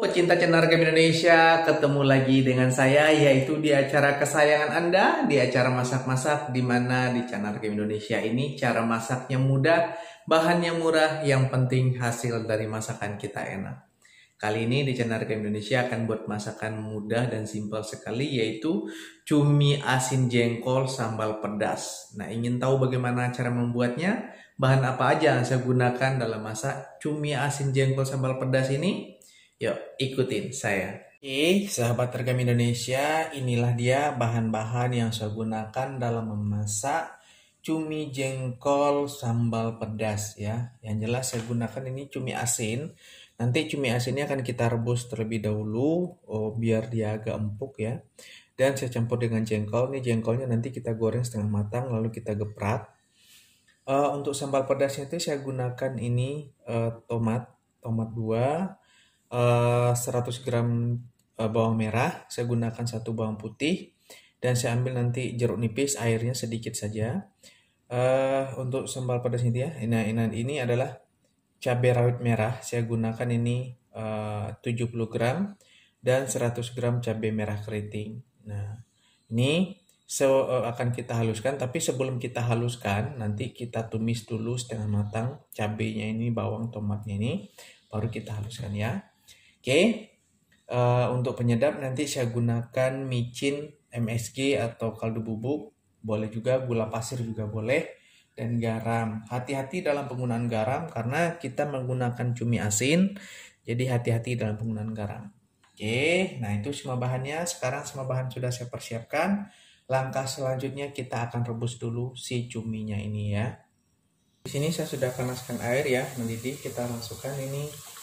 pecinta channel Game Indonesia, ketemu lagi dengan saya yaitu di acara kesayangan Anda, di acara masak-masak, di mana di channel Game Indonesia ini cara masaknya mudah, bahannya murah, yang penting hasil dari masakan kita enak. Kali ini di channel Game Indonesia akan buat masakan mudah dan simpel sekali, yaitu cumi asin jengkol sambal pedas. Nah, ingin tahu bagaimana cara membuatnya? Bahan apa aja yang saya gunakan dalam masak cumi asin jengkol sambal pedas ini? Yuk, ikutin saya. Oke, sahabat Tergam Indonesia, inilah dia bahan-bahan yang saya gunakan dalam memasak cumi jengkol sambal pedas ya. Yang jelas saya gunakan ini cumi asin. Nanti cumi asinnya akan kita rebus terlebih dahulu, biar dia agak empuk ya. Dan saya campur dengan jengkol. Ini jengkolnya nanti kita goreng setengah matang, lalu kita geprak. Untuk sambal pedasnya itu saya gunakan ini tomat 2. 100 gram bawang merah, saya gunakan 1 bawang putih, dan saya ambil nanti jeruk nipis, airnya sedikit saja. Untuk sambal pedas ini ya, ini adalah cabai rawit merah, saya gunakan ini 70 gram dan 100 gram cabai merah keriting. Nah, ini akan kita haluskan, tapi sebelum kita haluskan nanti kita tumis dulu setengah matang cabainya ini, bawang, tomatnya ini, baru kita haluskan ya. Oke, untuk penyedap nanti saya gunakan micin MSG atau kaldu bubuk, boleh juga gula pasir juga boleh, dan garam. Hati-hati dalam penggunaan garam karena kita menggunakan cumi asin, jadi hati-hati dalam penggunaan garam. Oke, nah itu semua bahannya. Sekarang semua bahan sudah saya persiapkan. Langkah selanjutnya kita akan rebus dulu si cuminya ini ya. Di sini saya sudah panaskan air ya, mendidih. Kita masukkan ini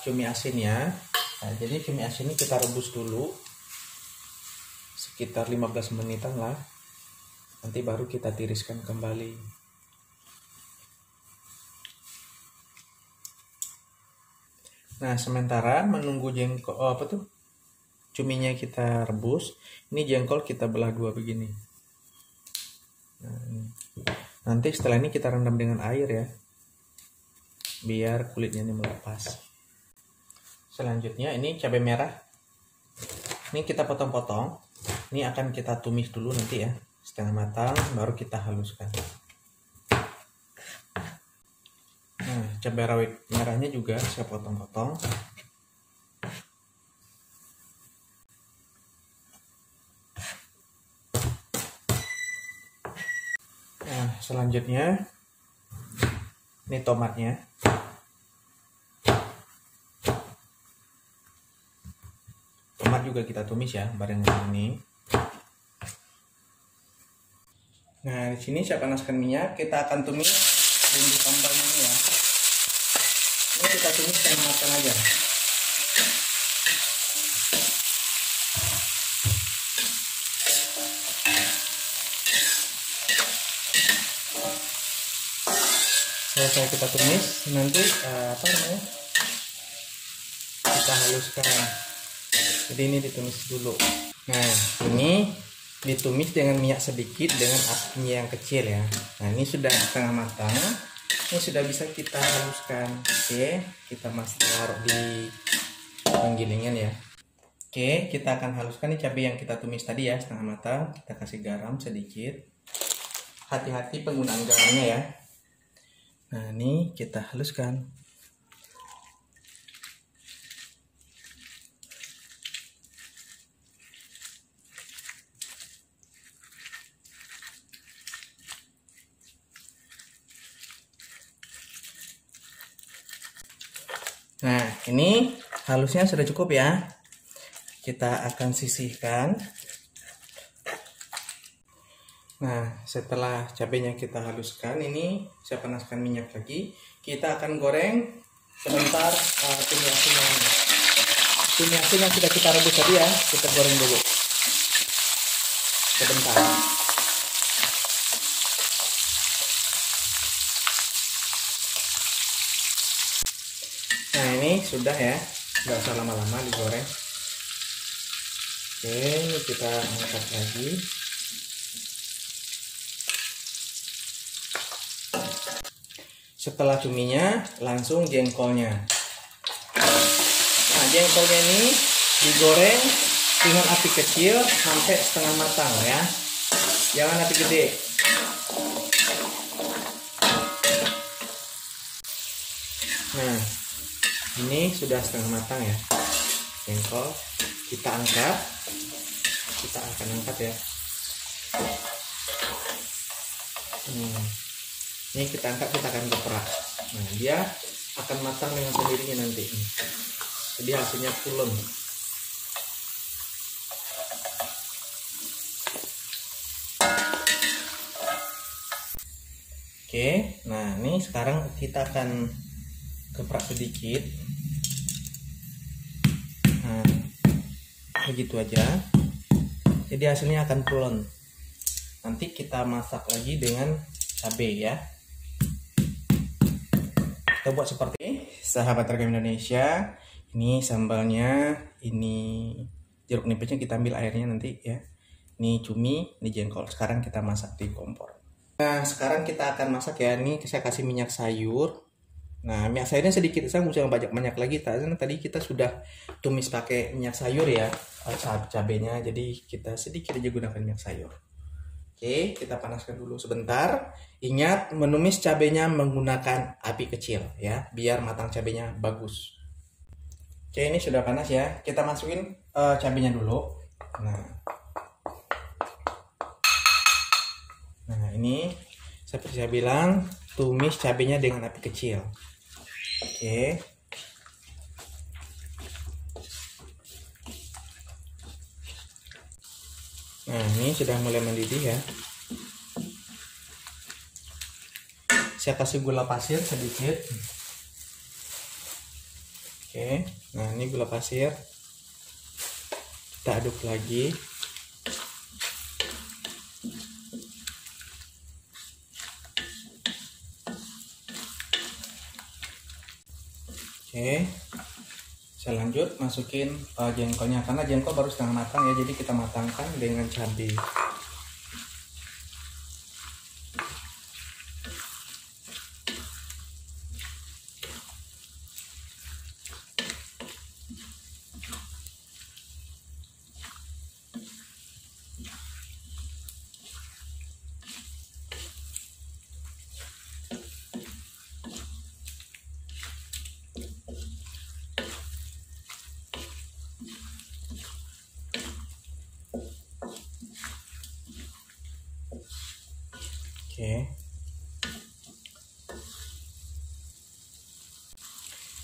cumi asinnya. Nah, jadi cumi asin ini kita rebus dulu sekitar 15 menitan lah, nanti baru kita tiriskan kembali. Nah, sementara menunggu jengkol cuminya kita rebus, ini jengkol kita belah dua begini. Nah, nanti setelah ini kita rendam dengan air ya, biar kulitnya ini melepas. Selanjutnya ini cabai merah, ini kita potong-potong. Ini akan kita tumis dulu nanti ya, setengah matang, baru kita haluskan. Nah, cabai rawit merahnya juga saya potong-potong. Nah, selanjutnya ini tomatnya. Tomat juga kita tumis ya bareng ini. Nah, di sini saya panaskan minyak, kita akan tumis bumbu sambalnya ini ya. Ini kita tumis setengah matang aja. Selesai kita tumis, nanti kita haluskan. Jadi ini ditumis dulu. Nah, ini ditumis dengan minyak sedikit dengan apinya yang kecil ya. Nah, ini sudah setengah matang. Ini sudah bisa kita haluskan. Oke, kita masih taruh di penggilingan ya. Oke, kita akan haluskan nih cabai yang kita tumis tadi ya, setengah matang. Kita kasih garam sedikit. Hati-hati penggunaan garamnya ya. Nah, ini kita haluskan. Nah, ini halusnya sudah cukup ya. Kita akan sisihkan. Nah, setelah cabenya kita haluskan, ini saya panaskan minyak lagi. Kita akan goreng sebentar cumi asin ini. Cumi asin yang sudah kita rebus tadi ya, kita goreng dulu sebentar. Nah, ini sudah ya, nggak usah lama-lama digoreng. Oke, ini kita angkat lagi. Setelah cuminya, langsung jengkolnya. jengkolnya ini digoreng dengan api kecil sampai setengah matang ya. Jangan api gede. Nah, ini sudah setengah matang ya. Jengkol kita angkat. Kita akan angkat ya. Ini kita angkat, kita akan geprak. Nah, dia akan matang dengan sendirinya nanti. Jadi hasilnya pulen. Oke, nah ini sekarang kita akan geprak sedikit. Nah, begitu aja. Jadi hasilnya akan pulen. Nanti kita masak lagi dengan cabai ya. Kita buat seperti sahabat Rekam Indonesia. Ini sambalnya, ini jeruk nipisnya kita ambil airnya nanti ya. Ini cumi, ini jengkol. Sekarang kita masak di kompor. Nah, sekarang kita akan masak ya. Ini saya kasih minyak sayur. Nah, minyak sayurnya sedikit, saya nggak banyak lagi. Tadi kita sudah tumis pakai minyak sayur ya, cabenya. Jadi kita sedikit aja gunakan minyak sayur. Oke, kita panaskan dulu sebentar. Ingat menumis cabenya menggunakan api kecil ya, biar matang cabenya bagus. Oke, ini sudah panas ya. Kita masukin cabenya dulu. Nah, ini seperti saya bilang, tumis cabenya dengan api kecil. Oke. Nah, ini sudah mulai mendidih ya. Saya kasih gula pasir sedikit. Oke, nah ini gula pasir. Kita aduk lagi. Oke, saya lanjut masukin jengkolnya, karena jengkol baru setengah matang ya, jadi kita matangkan dengan cabai. Oke.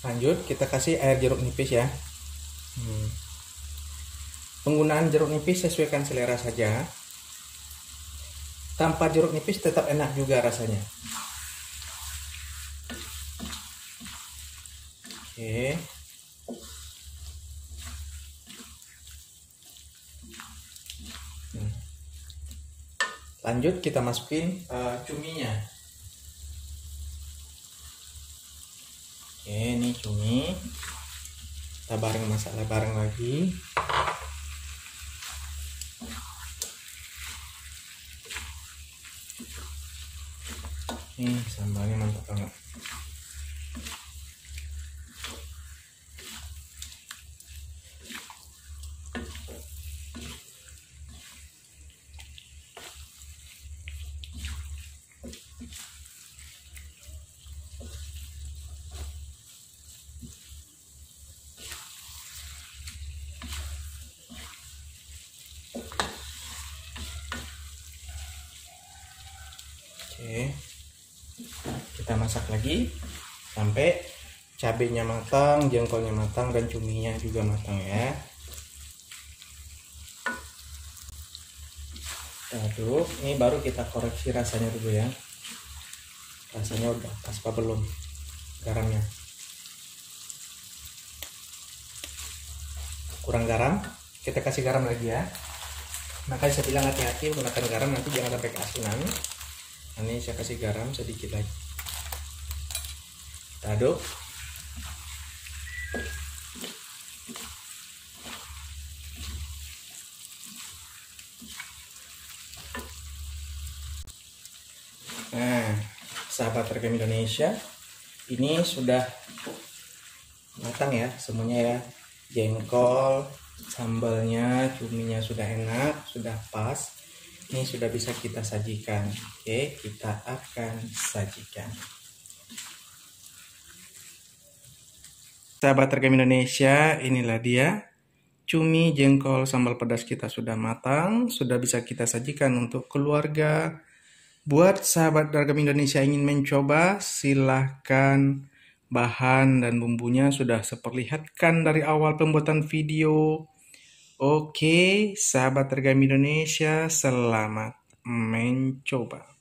Lanjut kita kasih air jeruk nipis ya. Penggunaan jeruk nipis sesuaikan selera saja. Tanpa jeruk nipis tetap enak juga rasanya. Oke. Lanjut kita masukin cuminya. Oke, ini cumi. Kita masak bareng lagi. Ini sambalnya mantap banget. Oke, kita masak lagi sampai cabenya matang, jengkolnya matang, dan cuminya juga matang ya. Aduk, ini baru kita koreksi rasanya dulu ya. Rasanya udah pas apa belum garamnya? Kurang garam, kita kasih garam lagi ya. Makanya saya bilang hati-hati menggunakan garam, nanti jangan sampai keasinan. Ini saya kasih garam sedikit lagi. Kita aduk. Nah, sahabat Rekam Indonesia, ini sudah matang ya semuanya ya. jengkol, sambalnya, cuminya sudah enak, sudah pas. Ini sudah bisa kita sajikan. Oke, kita akan sajikan. Sahabat Rekam Indonesia, inilah dia. Cumi, jengkol, sambal pedas kita sudah matang, sudah bisa kita sajikan untuk keluarga. Buat sahabat Rekam Indonesia ingin mencoba, silahkan. Bahan dan bumbunya sudah seperlihatkan dari awal pembuatan video. Oke, sahabat Rekam Indonesia, selamat mencoba.